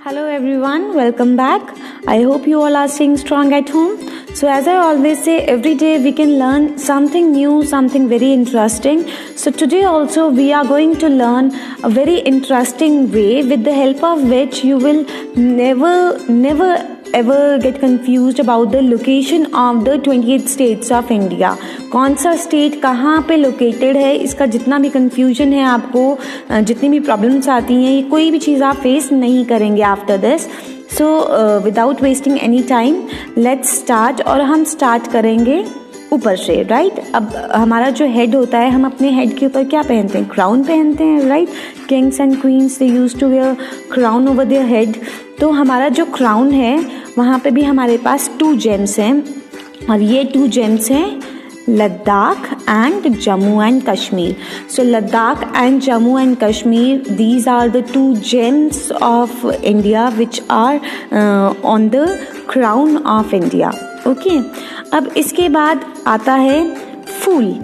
Hello everyone, welcome back. I hope you all are staying strong at home. So as I always say, every day we can learn something new, something very interesting. So today also we are going to learn a very interesting way with the help of which you will never ever get confused about the location of the 28 states of India. कौन सा state कहाँ पे located है, इसका जितना भी confusion है आपको, जितनी भी प्रॉब्लम्स आती हैं, ये कोई भी चीज़ आप फेस नहीं करेंगे after this. So without wasting any time let's start. और हम स्टार्ट करेंगे ऊपर से, राइट. अब हमारा जो हेड होता है, हम अपने हेड के ऊपर क्या पहनते हैं? क्राउन पहनते हैं, right. Kings and queens they used to wear crown over their head. तो हमारा जो क्राउन है वहाँ पे भी हमारे पास 2 जेम्स हैं, और ये 2 जेम्स हैं Ladakh and Jammu and Kashmir. So Ladakh and Jammu and Kashmir, these are the 2 gems of India which are on the crown of India. Okay. अब इसके बाद आता है फूल.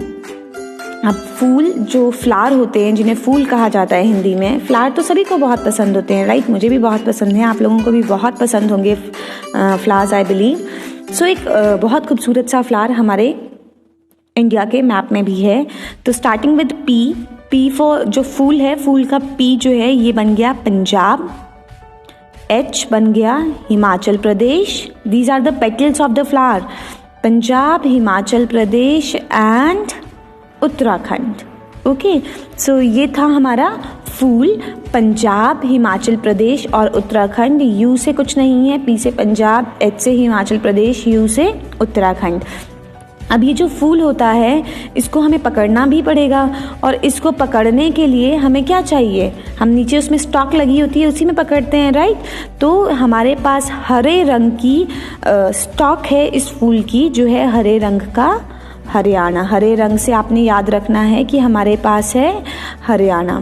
अब फूल जो फ्लावर होते हैं, जिन्हें फूल कहा जाता है हिंदी में, फ्लावर तो सभी को बहुत पसंद होते हैं, राइट. मुझे भी बहुत पसंद है, आप लोगों को भी बहुत पसंद होंगे फ्लावर्स, आई बिलीव. सो एक बहुत खूबसूरत सा फ्लावर हमारे इंडिया के मैप में भी है. तो स्टार्टिंग विद पी फॉर जो फूल है, फूल का पी जो है ये बन गया पंजाब. एच बन गया Himachal Pradesh. These are the petals of the flower. Punjab, Himachal Pradesh and Uttarakhand. Okay. So ये था हमारा फूल. पंजाब, हिमाचल प्रदेश और उत्तराखंड. यू से कुछ नहीं है, पी से पंजाब, एच से हिमाचल प्रदेश, यू से उत्तराखंड. अब ये जो फूल होता है इसको हमें पकड़ना भी पड़ेगा, और इसको पकड़ने के लिए हमें क्या चाहिए? हम नीचे उसमें स्टॉक लगी होती है, उसी में पकड़ते हैं, राइट. तो हमारे पास हरे रंग की स्टॉक है इस फूल की, जो है हरे रंग का हरियाणा. हरे रंग से आपने याद रखना है कि हमारे पास है हरियाणा.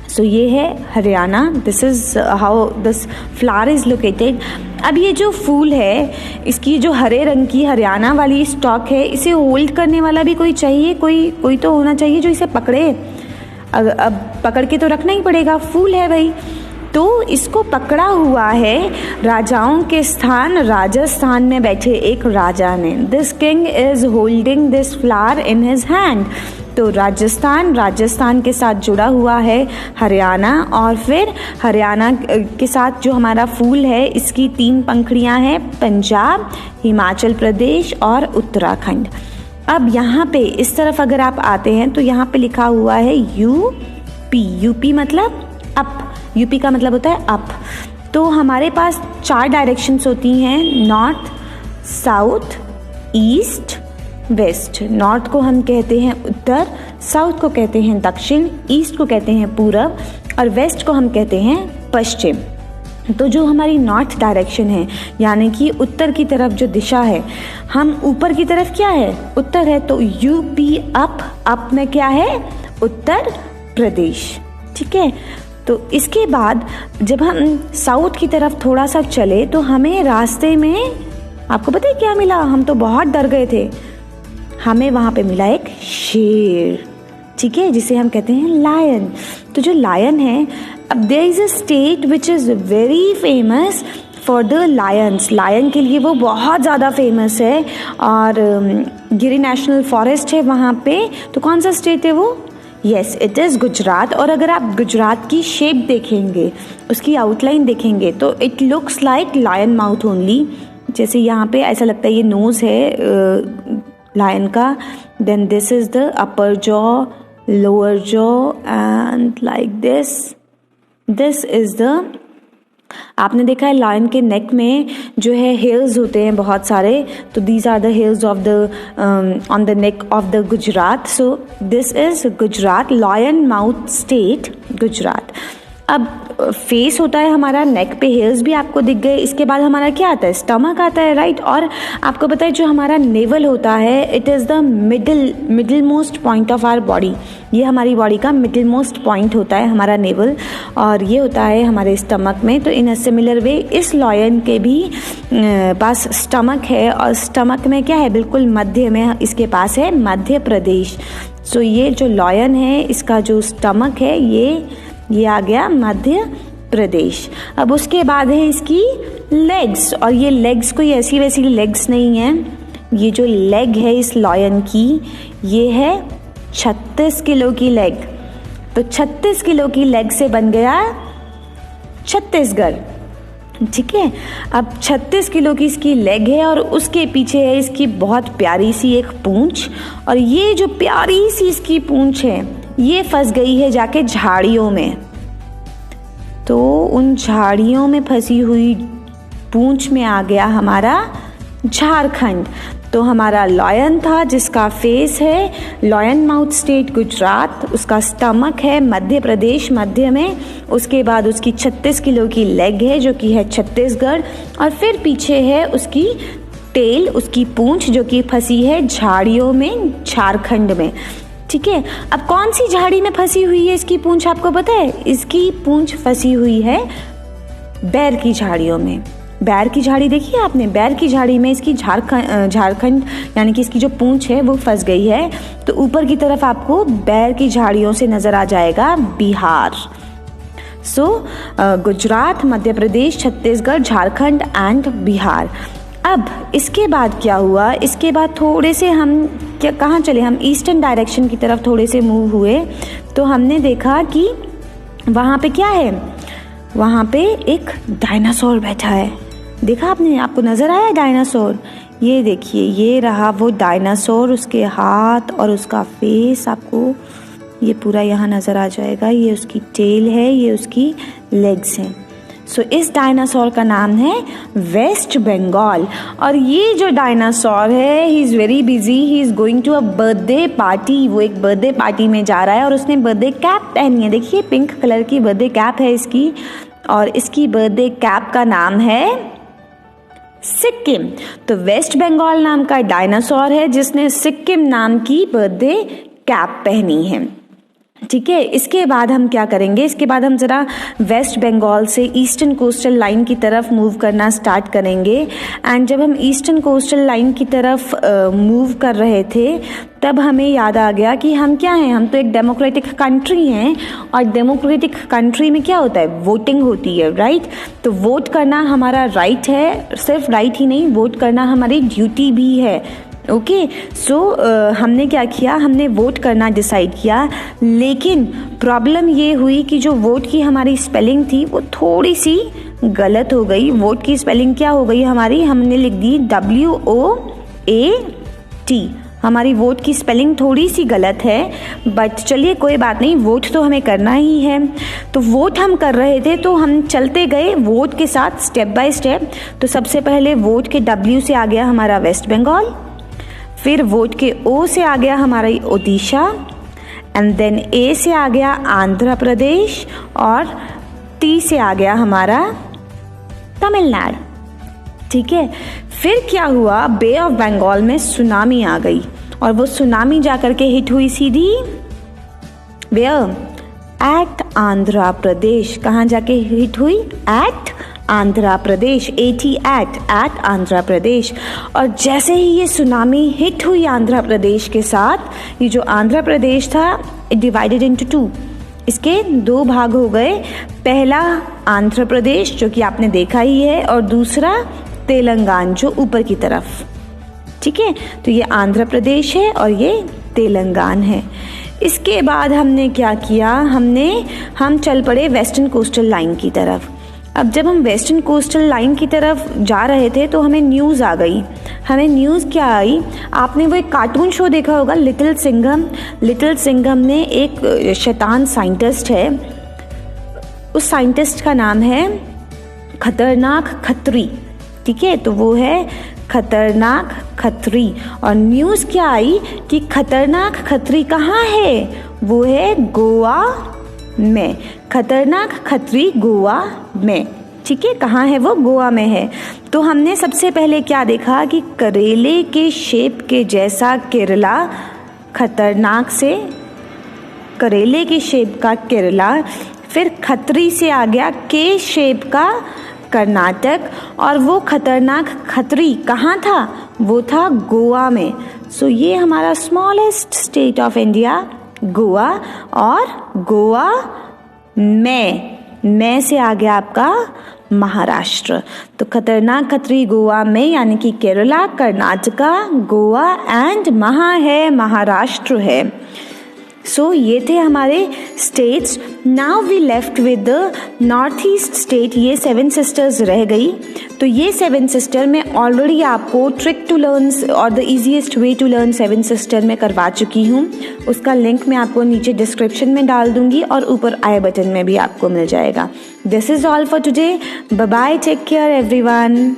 सो ये है Haryana. This is how this flower is located. अब ये जो फूल है, इसकी जो हरे रंग की हरियाणा वाली स्टॉक है, इसे होल्ड करने वाला भी कोई चाहिए, कोई तो होना चाहिए जो इसे पकड़े. अब पकड़ के तो रखना ही पड़ेगा, फूल है भाई. तो इसको पकड़ा हुआ है राजाओं के स्थान राजस्थान में बैठे एक राजा ने. This king is holding this flower in his hand. तो राजस्थान के साथ जुड़ा हुआ है हरियाणा, और फिर हरियाणा के साथ जो हमारा फूल है इसकी 3 पंखुड़ियां हैं, पंजाब, हिमाचल प्रदेश और उत्तराखंड. अब यहाँ पे इस तरफ अगर आप आते हैं तो यहाँ पे लिखा हुआ है यूपी. यूपी मतलब अप. यूपी का मतलब होता है अप. तो हमारे पास 4 डायरेक्शंस होती हैं, north, south, east, west. North को हम कहते हैं उत्तर, साउथ को कहते हैं दक्षिण, ईस्ट को कहते हैं पूरब, और वेस्ट को हम कहते हैं पश्चिम. तो जो हमारी नॉर्थ डायरेक्शन है, यानी कि उत्तर की तरफ जो दिशा है, हम ऊपर की तरफ क्या है? उत्तर है. तो यूपी अप में क्या है? उत्तर प्रदेश. ठीक है. तो इसके बाद जब हम साउथ की तरफ थोड़ा सा चले तो हमें रास्ते में, आपको पता है क्या मिला? हम तो बहुत डर गए थे. हमें वहाँ पे मिला एक शेर, ठीक है, जिसे हम कहते हैं लायन. तो जो लायन है, अब there is a state which is very famous for the lions. Lion के लिए वो बहुत ज़्यादा फेमस है, और गिरी नेशनल फॉरेस्ट है वहाँ पे. तो कौन सा स्टेट है वो? Yes, it is Gujarat. और अगर आप गुजरात की शेप देखेंगे, उसकी आउटलाइन देखेंगे, तो it looks like lion mouth only. जैसे यहाँ पे ऐसा लगता है ये नोज़ है लायन का. Then this is the upper jaw, lower jaw, and like this is the, आपने देखा है लायन के नेक में जो है हेयर्स होते हैं बहुत सारे. तो these are the hairs of the on the neck of the Gujarat. So this is Gujarat, lion mouth state Gujarat. अब फेस होता है हमारा, नेक पे हेयर्स भी आपको दिख गए. इसके बाद हमारा क्या आता है? स्टमक आता है, राइट. और आपको पता है जो हमारा नेवल होता है, it is the middle most point of our body. ये हमारी बॉडी का मिडिल मोस्ट पॉइंट होता है हमारा नेवल, और ये होता है हमारे स्टमक में. तो इन अ सिमिलर वे इस लायन के भी पास स्टमक है, और स्टमक में क्या है? बिल्कुल मध्य में इसके पास है मध्य प्रदेश. सो ये जो लायन है, इसका जो स्टमक है, ये आ गया मध्य प्रदेश। अब उसके बाद है इसकी लेग्स, और ये लेग्स कोई ऐसी वैसी लेग्स नहीं है, ये जो लेग है इस लॉयन की ये है 36 किलो की लेग। तो 36 किलो की लेग से बन गया छत्तीसगढ़। ठीक है, अब 36 किलो की इसकी लेग है और उसके पीछे है इसकी बहुत प्यारी सी एक पूंछ, और ये जो प्यारी सी इसकी पूंछ है ये फंस गई है जाके झाड़ियों में। तो उन झाड़ियों में फंसी हुई पूंछ में आ गया हमारा झारखंड। तो हमारा लॉयन था जिसका फेस है लॉयन माउथ स्टेट गुजरात, उसका स्टमक है मध्य प्रदेश मध्य में, उसके बाद उसकी 36 किलो की लेग है जो कि है छत्तीसगढ़, और फिर पीछे है उसकी टेल, उसकी पूंछ जो कि फंसी है झाड़ियों में झारखंड में। ठीक है, अब कौन सी झाड़ी में फंसी हुई है इसकी पूंछ आपको पता है? इसकी पूंछ फंसी हुई है बैर की झाड़ियों में। बैर की झाड़ी देखी है आपने? बैर की झाड़ी में इसकी झारखंड यानी कि इसकी जो पूंछ है वो फंस गई है। तो ऊपर की तरफ आपको बैर की झाड़ियों से नजर आ जाएगा बिहार। सो गुजरात, मध्य प्रदेश, छत्तीसगढ़, झारखंड एंड बिहार। अब इसके बाद क्या हुआ? इसके बाद थोड़े से हम कहाँ चले, हम ईस्टर्न डायरेक्शन की तरफ थोड़े से मूव हुए तो हमने देखा कि वहाँ पे क्या है, वहाँ पे एक डायनासोर बैठा है। देखा आपने? आपको नजर आया डायनासोर? ये देखिए, ये रहा वो डायनासोर, उसके हाथ और उसका फेस आपको ये पूरा यहाँ नजर आ जाएगा। ये उसकी टेल है, ये उसकी लेग्स हैं। सो इस डायनासोर का नाम है वेस्ट बंगाल। और ये जो डायनासोर है he is very busy, he is going to a birthday party. वो एक बर्थडे पार्टी में जा रहा है और उसने बर्थडे कैप पहनी है। देखिए पिंक कलर की बर्थडे कैप है इसकी, और इसकी बर्थडे कैप का नाम है सिक्किम। तो वेस्ट बंगाल नाम का डायनासोर है जिसने सिक्किम नाम की बर्थडे कैप पहनी है। ठीक है, इसके बाद हम क्या करेंगे? इसके बाद हम ज़रा वेस्ट बंगाल से ईस्टर्न कोस्टल लाइन की तरफ मूव करना स्टार्ट करेंगे। एंड जब हम ईस्टर्न कोस्टल लाइन की तरफ मूव कर रहे थे तब हमें याद आ गया कि हम क्या हैं, हम तो एक डेमोक्रेटिक कंट्री हैं, और डेमोक्रेटिक कंट्री में क्या होता है, वोटिंग होती है, राइट? तो वोट करना हमारा राइट है, सिर्फ राइट ही नहीं, वोट करना हमारी ड्यूटी भी है। ओके, सो हमने क्या किया, हमने वोट करना डिसाइड किया। लेकिन प्रॉब्लम ये हुई कि जो वोट की हमारी स्पेलिंग थी वो थोड़ी सी गलत हो गई। वोट की स्पेलिंग क्या हो गई हमारी, हमने लिख दी WOAT। हमारी वोट की स्पेलिंग थोड़ी सी गलत है, बट चलिए कोई बात नहीं, वोट तो हमें करना ही है। तो वोट हम कर रहे थे तो हम चलते गए वोट के साथ स्टेप बाय स्टेप। तो सबसे पहले वोट के W से आ गया हमारा वेस्ट बंगाल, फिर वोट के O से आ गया हमारा ओडिशा, एंड देन A से आ गया आंध्र प्रदेश, और T से आ गया हमारा तमिलनाडु। ठीक है, फिर क्या हुआ, बे ऑफ बंगाल में सुनामी आ गई, और वो सुनामी जाकर के हिट हुई सीधी वेयर, एट आंध्र प्रदेश। कहाँ जाके हिट हुई? Eight Andhra Pradesh, eight Andhra Pradesh. और जैसे ही ये सुनामी हिट हुई आंध्र प्रदेश के साथ, ये जो आंध्र प्रदेश था इट डिवाइडेड इनटू 2, इसके 2 भाग हो गए। पहला आंध्र प्रदेश जो कि आपने देखा ही है, और दूसरा तेलंगाना जो ऊपर की तरफ। ठीक है, तो ये आंध्र प्रदेश है और ये तेलंगाना है। इसके बाद हमने क्या किया, हम चल पड़े वेस्टर्न कोस्टल लाइन की तरफ। अब जब हम वेस्टर्न कोस्टल लाइन की तरफ जा रहे थे तो हमें न्यूज़ आ गई। हमें न्यूज़ क्या आई, आपने वो एक कार्टून शो देखा होगा लिटिल सिंघम। लिटिल सिंघम में एक शैतान साइंटिस्ट है, उस साइंटिस्ट का नाम है खतरनाक खत्री। ठीक है, तो वो है खतरनाक खत्री। और न्यूज़ क्या आई कि खतरनाक खत्री कहाँ है, वो है गोवा में। खतरनाक खत्री गोवा में। ठीक है, कहाँ है वो? गोवा में है। तो हमने सबसे पहले क्या देखा कि करेले के शेप के जैसा केरला, खतरनाक से करेले के शेप का केरला, फिर खत्री से आ गया के शेप का कर्नाटक, और वो खतरनाक खत्री कहाँ था, वो था गोवा में। सो ये हमारा smallest state of India Goa, और गोवा में मैं से आ गया आपका महाराष्ट्र। तो खतरनाक खतरी गोवा में यानी कि केरला, कर्नाटका, गोवा एंड है महाराष्ट्र है। सो ये थे हमारे states. Now we left with the north east state. ये 7 सिस्टर्स रह गई। तो ये 7 सिस्टर में ऑलरेडी आपको ट्रिक टू लर्न और the easiest way to learn 7 sister में करवा चुकी हूँ। उसका लिंक मैं आपको नीचे डिस्क्रिप्शन में डाल दूंगी और ऊपर आई बटन में भी आपको मिल जाएगा। This is all for today. Bye bye, take care everyone.